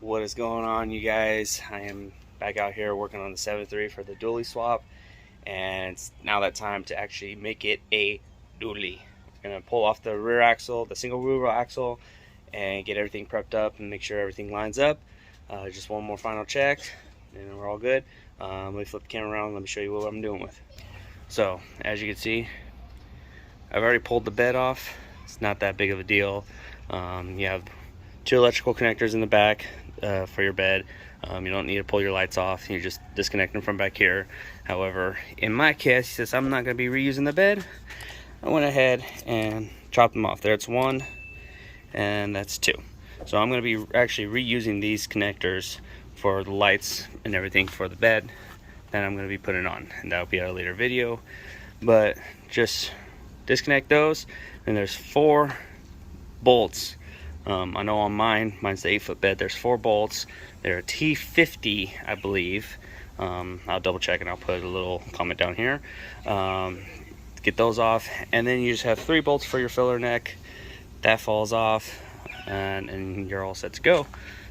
What is going on, you guys? I am back out here working on the 7.3 for the dually swap, and it's now that time to actually make it a dually. I'm gonna pull off the rear axle, the single wheel axle, and get everything prepped up and make sure everything lines up. Just one more final check and we're all good. Let me flip the camera around, let me show you what I'm doing with. So as you can see, I've already pulled the bed off. It's not that big of a deal. You have two electrical connectors in the back for your bed. You don't need to pull your lights off. You just disconnect them from back here. However, in my case, since I'm not going to be reusing the bed, I went ahead and chopped them off. There's one and that's two. So I'm going to be actually reusing these connectors for the lights and everything for the bed that I'm going to be putting on, and that'll be a later video. But just disconnect those, and there's 4 bolts. I know on mine's the 8-foot bed. There's 4 bolts. They're a T50, I believe. I'll double check and I'll put a little comment down here. Get those off, and then you just have 3 bolts for your filler neck. That falls off, and you're all set to go.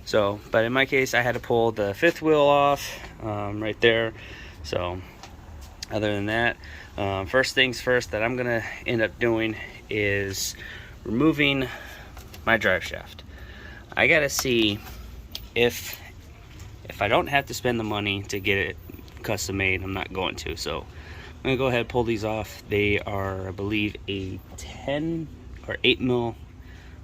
So, but in my case, I had to pull the 5th wheel off right there. So, other than that, first things first that I'm gonna end up doing is removing my drive shaft. I gotta see if I don't have to spend the money to get it custom made. I'm not going to. So I'm gonna go ahead and pull these off. They are, I believe, a 10 or 8 mil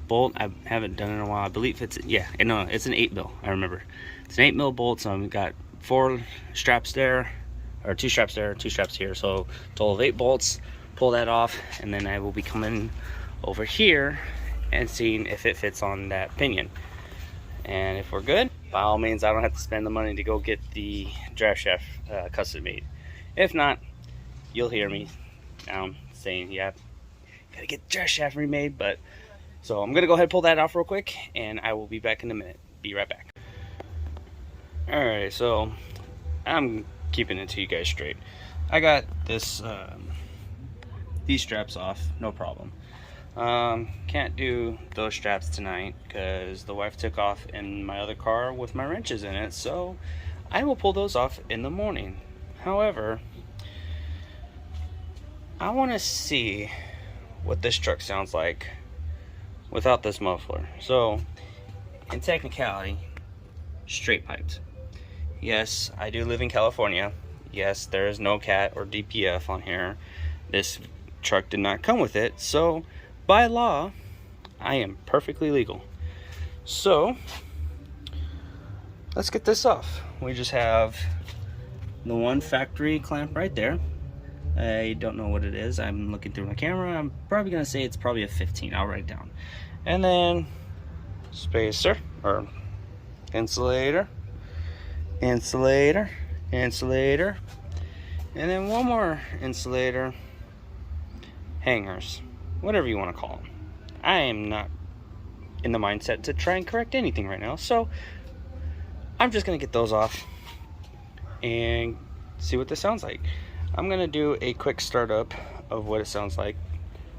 bolt. I haven't done it in a while. I believe it's, yeah, no, it's an 8 mil. I remember it's an 8 mil bolt. So I've got 4 straps there, or 2 straps there, 2 straps here. So total of 8 bolts. Pull that off, and then I will be coming over here and seeing if it fits on that pinion. And if we're good, by all means, I don't have to spend the money to go get the drive shaft custom made. If not, you'll hear me saying, yeah, gotta get the drive shaft remade. But so I'm gonna go ahead and pull that off real quick, and I will be back in a minute. Be right back. Alright, so I'm keeping it to you guys straight. I got this these straps off, no problem. Can't do those straps tonight because the wife took off in my other car with my wrenches in it, so I will pull those off in the morning. However, I want to see what this truck sounds like without this muffler. So in technicality, straight piped. Yes, I do live in California. Yes, there is no CAT or DPF on here. This truck did not come with it, so by law, I am perfectly legal. So let's get this off. We just have the one factory clamp right there. I don't know what it is. I'm looking through my camera. I'm probably gonna say it's probably a 15. I'll write it down. And then spacer or insulator, insulator, insulator, and then one more insulator, hangers, whatever you want to call them. I am not in the mindset to try and correct anything right now, so I'm just gonna get those off and see what this sounds like. I'm gonna do a quick startup of what it sounds like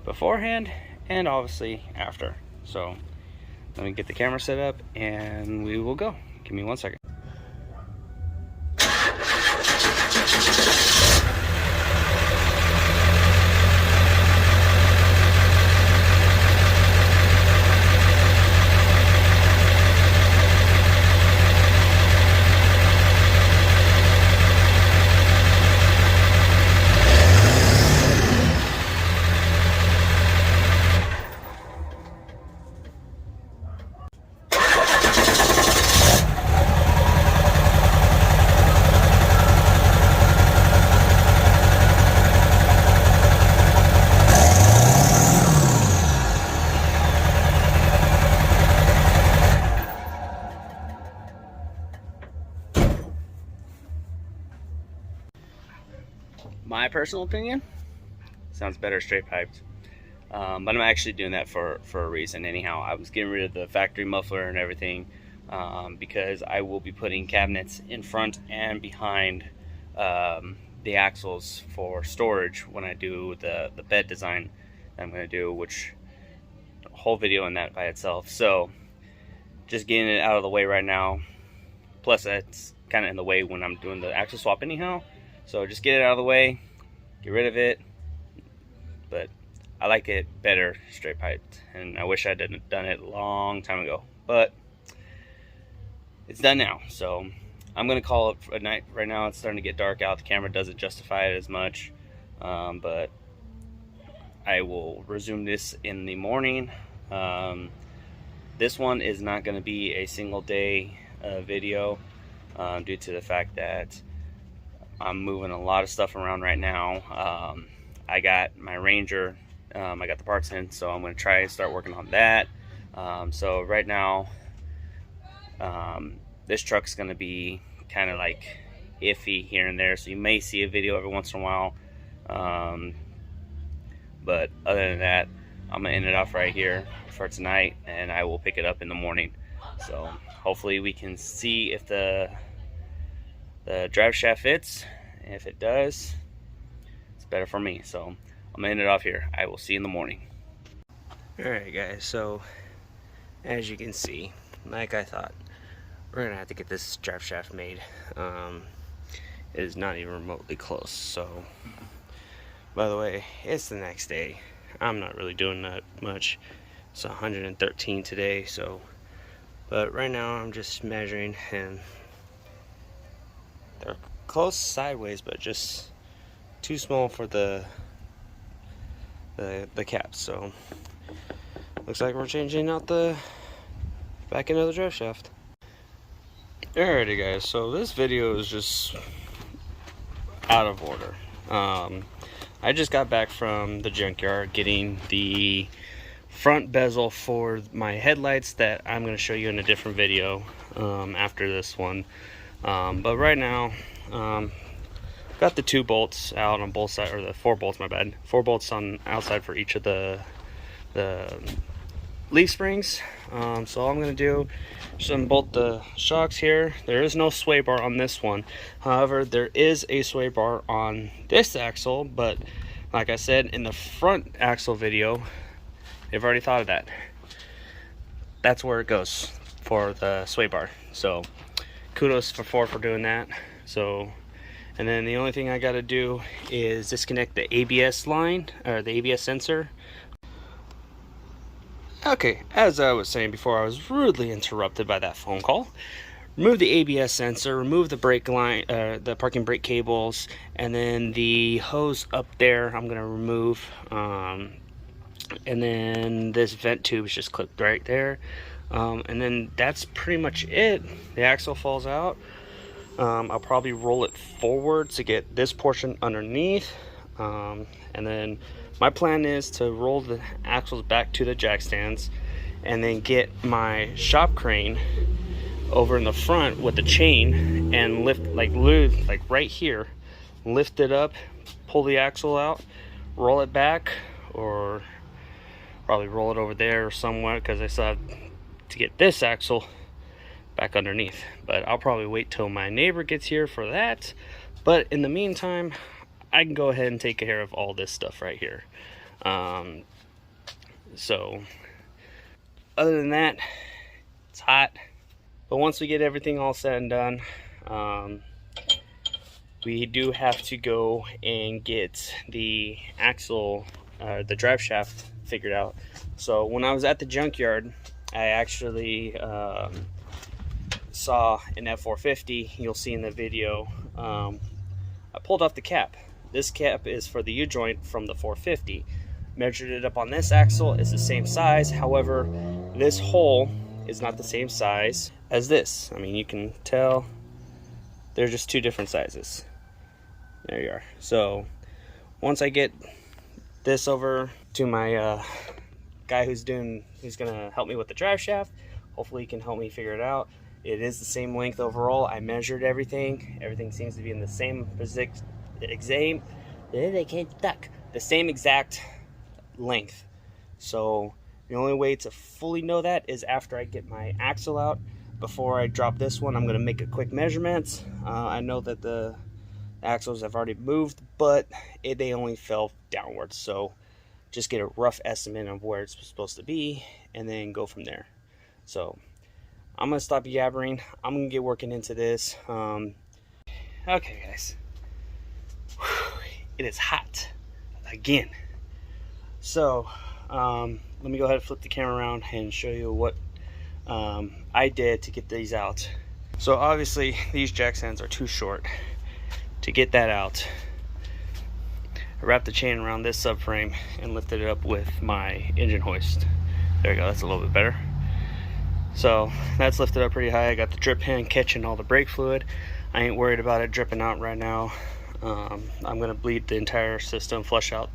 beforehand and obviously after. So let me get the camera set up and we will go. Give me 1 second. My personal opinion, sounds better straight piped. But I'm actually doing that for a reason. Anyhow, I was getting rid of the factory muffler and everything because I will be putting cabinets in front and behind the axles for storage when I do the bed design that I'm going to do, which a whole video on that by itself. So just getting it out of the way right now. Plus that's kind of in the way when I'm doing the axle swap anyhow. So just get it out of the way, get rid of it. But I like it better straight piped, and I wish I had done it a long time ago, but it's done now. So I'm gonna call it a night. Right now it's starting to get dark out. The camera doesn't justify it as much, but I will resume this in the morning. This one is not going to be a single day video due to the fact that I'm moving a lot of stuff around right now. I got my Ranger, I got the parts in, so I'm going to try and start working on that. So right now, this truck's going to be kind of like iffy here and there, so you may see a video every once in a while. But other than that, I'm going to end it off right here for tonight, and I will pick it up in the morning. So hopefully we can see if the drive shaft fits. If it does, it's better for me. So I'm gonna end it off here. I will see you in the morning. Alright guys, so as you can see, like I thought, we're gonna have to get this drive shaft made. It is not even remotely close. So by the way, it's the next day. I'm not really doing that much. It's 113 today, so but right now I'm just measuring, and they're close sideways, but just too small for the caps. So looks like we're changing out the back end of the drive shaft. Alrighty guys, so this video is just out of order. I just got back from the junkyard getting the front bezel for my headlights that I'm going to show you in a different video after this one. But right now, got the 2 bolts out on both sides, or the 4 bolts, my bad. 4 bolts on outside for each of the leaf springs. So all I'm going to do is unbolt the shocks here. There is no sway bar on this one. However, there is a sway bar on this axle, but like I said in the front axle video, they've already thought of that. That's where it goes for the sway bar. So kudos for Ford for doing that. So, and then the only thing I got to do is disconnect the ABS line, or the ABS sensor. Okay, as I was saying before, I was rudely interrupted by that phone call. Remove the ABS sensor, remove the brake line, the parking brake cables, and then the hose up there I'm gonna remove. And then this vent tube is just clipped right there. And then that's pretty much it. The axle falls out. I'll probably roll it forward to get this portion underneath. And then my plan is to roll the axles back to the jack stands, and then get my shop crane over in the front with the chain and lift, like right here, lift it up, pull the axle out, roll it back, or probably roll it over there or somewhere, because I still have to get this axle back underneath. But I'll probably wait till my neighbor gets here for that. But in the meantime, I can go ahead and take care of all this stuff right here. So other than that, it's hot. But once we get everything all said and done, we do have to go and get the axle, the drive shaft figured out. So when I was at the junkyard, I actually saw an F450. You'll see in the video, I pulled off the cap. This cap is for the U-joint from the 450. Measured it up on this axle. It's the same size. However, this hole is not the same size as this. I mean, you can tell they're just 2 different sizes. There you are. So once I get this over to my guy who's gonna help me with the drive shaft, hopefully he can help me figure it out. It is the same length overall. I measured everything. Everything seems to be in the same exact length. So the only way to fully know that is after I get my axle out. Before I drop this one, I'm going to make a quick measurement. I know that the axles have already moved, but they only fell downwards. So just get a rough estimate of where it's supposed to be, and then go from there. So I'm gonna stop yabbering. I'm gonna get working into this. Okay, guys. It is hot again. So let me go ahead and flip the camera around and show you what I did to get these out. So obviously these jack stands are too short. To get that out, I wrapped the chain around this subframe and lifted it up with my engine hoist. There you go, that's a little bit better. So that's lifted up pretty high. I got the drip pan catching all the brake fluid. I ain't worried about it dripping out right now. I'm gonna bleed the entire system, flush out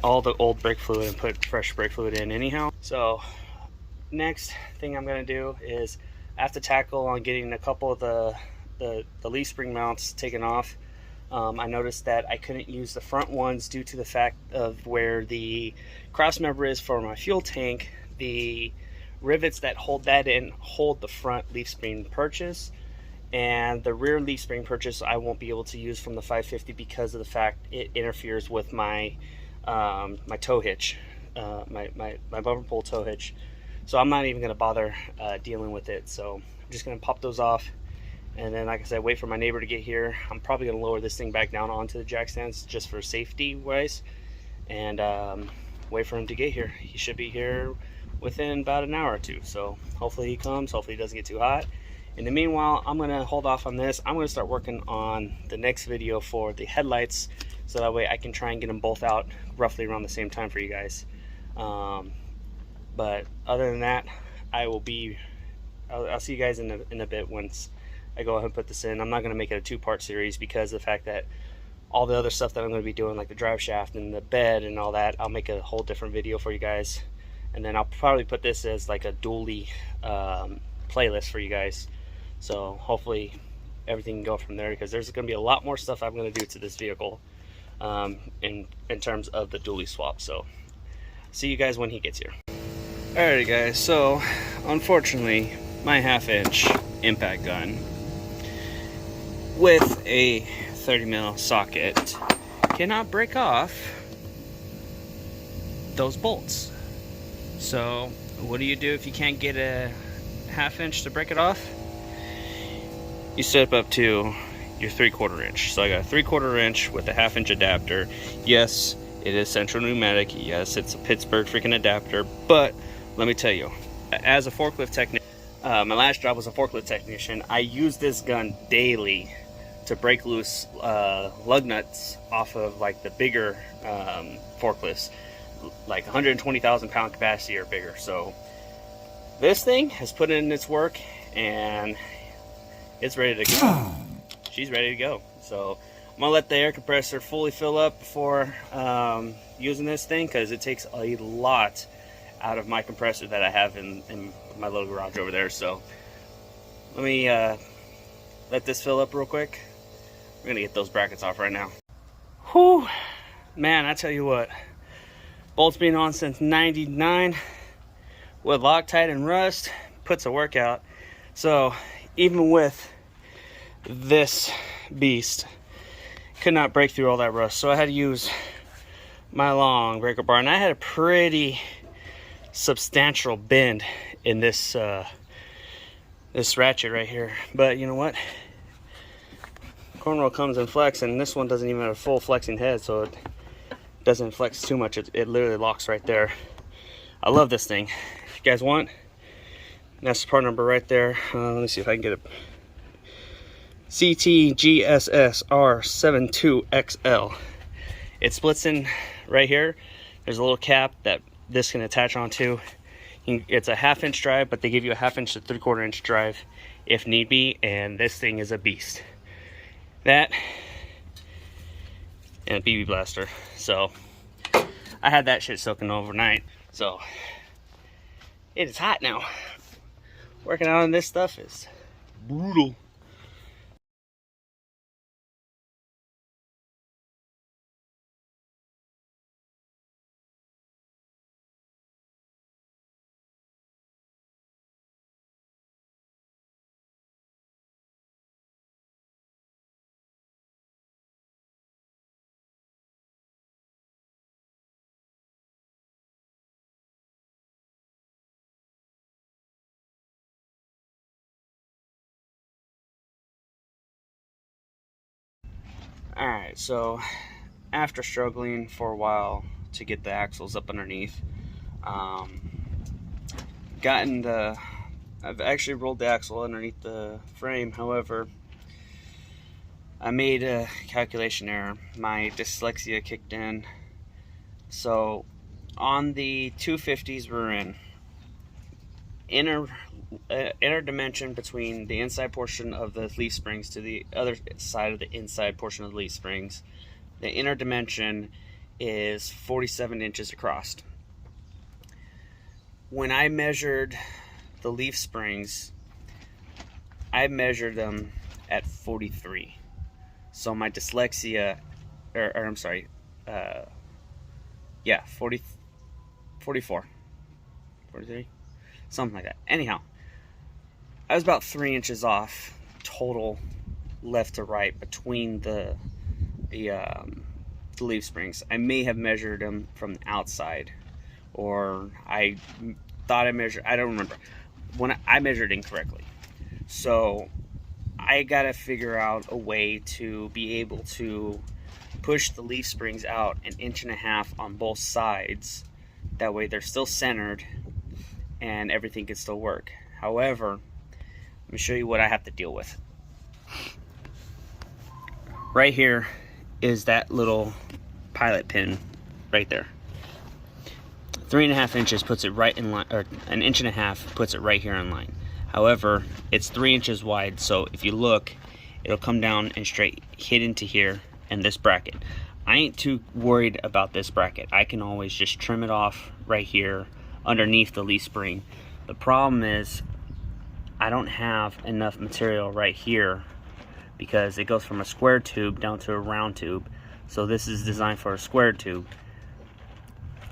all the old brake fluid and put fresh brake fluid in anyhow. So next thing I'm gonna do is I have to tackle on getting a couple of the leaf spring mounts taken off. I noticed that I couldn't use the front ones due to the fact of where the cross member is for my fuel tank. The rivets that hold that in hold the front leaf spring purchase, and the rear leaf spring purchase I won't be able to use from the 550 because of the fact it interferes with my my tow hitch, my bumper pull tow hitch. So I'm not even going to bother dealing with it. So I'm just going to pop those off, and then, like I said, wait for my neighbor to get here. I'm probably going to lower this thing back down onto the jack stands just for safety wise, and wait for him to get here. He should be here within about an hour or two. So hopefully he comes. Hopefully it doesn't get too hot. In the meanwhile, I'm going to hold off on this. I'm going to start working on the next video for the headlights, so that way I can try and get them both out roughly around the same time for you guys. But other than that, I'll see you guys in a bit once I go ahead and put this in. I'm not going to make it a two-part series because of the fact that all the other stuff that I'm going to be doing, like the drive shaft and the bed and all that, I'll make a whole different video for you guys. And then I'll probably put this as like a dually playlist for you guys. So hopefully everything can go from there, because there's going to be a lot more stuff I'm going to do to this vehicle in terms of the dually swap. So see you guys when he gets here. Alrighty guys, so unfortunately my 1/2-inch impact gun with a 30mm socket cannot break off those bolts. So what do you do if you can't get a 1/2-inch to break it off? You step up to your 3/4 inch. So I got a 3/4 inch with a 1/2-inch adapter. Yes, it is central pneumatic. Yes, it's a Pittsburgh freaking adapter, but let me tell you, as a forklift technician, my last job was a forklift technician. I use this gun daily to break loose lug nuts off of like the bigger forklifts, like 120,000 pound capacity or bigger. So this thing has put in its work and it's ready to go. She's ready to go. So I'm gonna let the air compressor fully fill up before using this thing, because it takes a lot out of my compressor that I have in my little garage over there. So let me let this fill up real quick. We're gonna get those brackets off right now. Whew, man, I tell you what, bolts being on since '99 with Loctite and rust puts a workout. So even with this beast, could not break through all that rust. So I had to use my long breaker bar, and I had a pretty substantial bend in this this ratchet right here. But you know what? Cornrow comes in flex, and this one doesn't even have a full flexing head, so it doesn't flex too much. It literally locks right there. I love this thing. If you guys want, that's the part number right there. Let me see if I can get it. CTGSSR72XL. It splits in right here. There's a little cap that this can attach onto. It's a 1/2-inch drive, but they give you a 1/2-inch to 3/4 inch drive if need be, and this thing is a beast. That and a BB blaster. So I had that shit soaking overnight. So it is hot now. Working out on this stuff is brutal. Alright, so after struggling for a while to get the axles up underneath, I've actually rolled the axle underneath the frame. However, I made a calculation error. My dyslexia kicked in. So on the 250s we're in, inner dimension between the inside portion of the leaf springs to the other side of the inside portion of the leaf springs, the inner dimension is 47 inches across. When I measured the leaf springs, I measured them at 43. So my dyslexia, I'm sorry, 44, 43, something like that. Anyhow, I was about 3 inches off total left to right between the leaf springs. I may have measured them from the outside, or I thought I measured, I don't remember. When I measured incorrectly. So I gotta figure out a way to be able to push the leaf springs out 1.5 inches on both sides. That way they're still centered and everything can still work. However, let me show you what I have to deal with. Right here is that little pilot pin right there. 3.5 inches puts it right in line, or 1.5 inches puts it right here in line. However, it's 3 inches wide, so if you look, it'll come down and straight hit into here and this bracket. I ain't too worried about this bracket. I can always just trim it off right here underneath the leaf spring. The problem is I don't have enough material right here because it goes from a square tube down to a round tube. So this is designed for a square tube.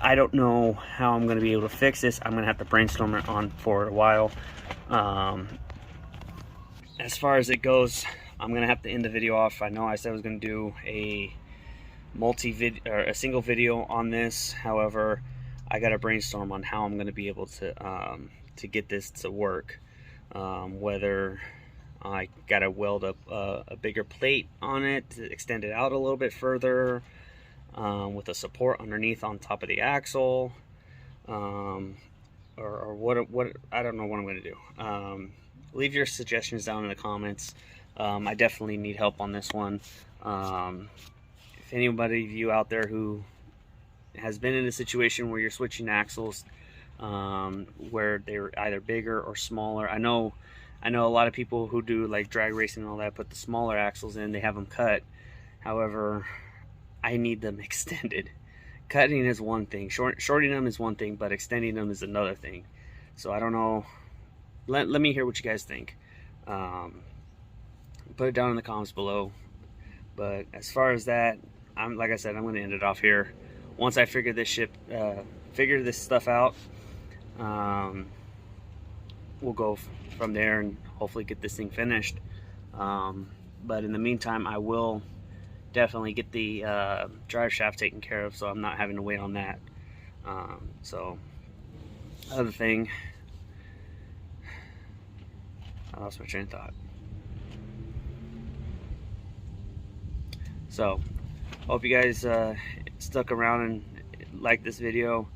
I don't know how I'm going to be able to fix this. I'm going to have to brainstorm it on for a while. As far as it goes, I'm going to have to end the video off. I know I said I was going to do a a single video on this. However, I got to brainstorm on how I'm going to be able to get this to work. Whether I got to weld up a bigger plate on it to extend it out a little bit further, with a support underneath on top of the axle, or what I don't know what I'm going to do. Leave your suggestions down in the comments. I definitely need help on this one. If anybody of you out there who has been in a situation where you're switching axles, where they're either bigger or smaller, I know a lot of people who do like drag racing and all that put the smaller axles in, they have them cut. However, I need them extended. Cutting is one thing, shorting them is one thing, but extending them is another thing. So I don't know. Let me hear what you guys think. Put it down in the comments below. But as far as that, like I said, I'm going to end it off here. Once I figure this stuff out, we'll go from there and hopefully get this thing finished. But in the meantime, I will definitely get the drive shaft taken care of, so I'm not having to wait on that. So other thing, I lost my train of thought. So hope you guys stuck around and liked this video.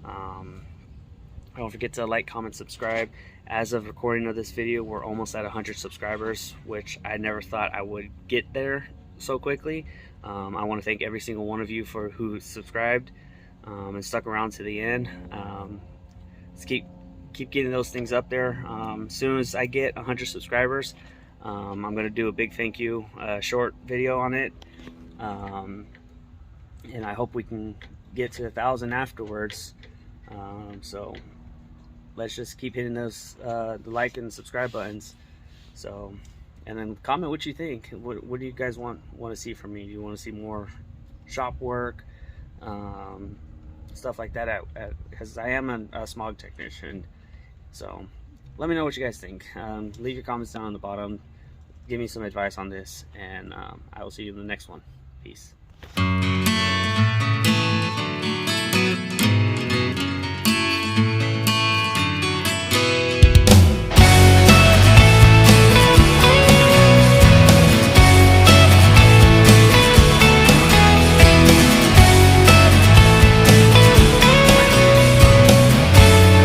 Don't forget to like, comment, subscribe. As of recording of this video, we're almost at 100 subscribers, which I never thought I would get there so quickly. I want to thank every single one of you who subscribed and stuck around to the end. Let's keep getting those things up there. As soon as I get 100 subscribers, I'm going to do a big thank you short video on it, and I hope we can get to 1,000 afterwards. So let's just keep hitting those the like and subscribe buttons. So, and then comment what you think. What do you guys want to see from me? Do you want to see more shop work, stuff like that? Because I am a smog technician. So let me know what you guys think. Leave your comments down on the bottom. Give me some advice on this, and I will see you in the next one. Peace.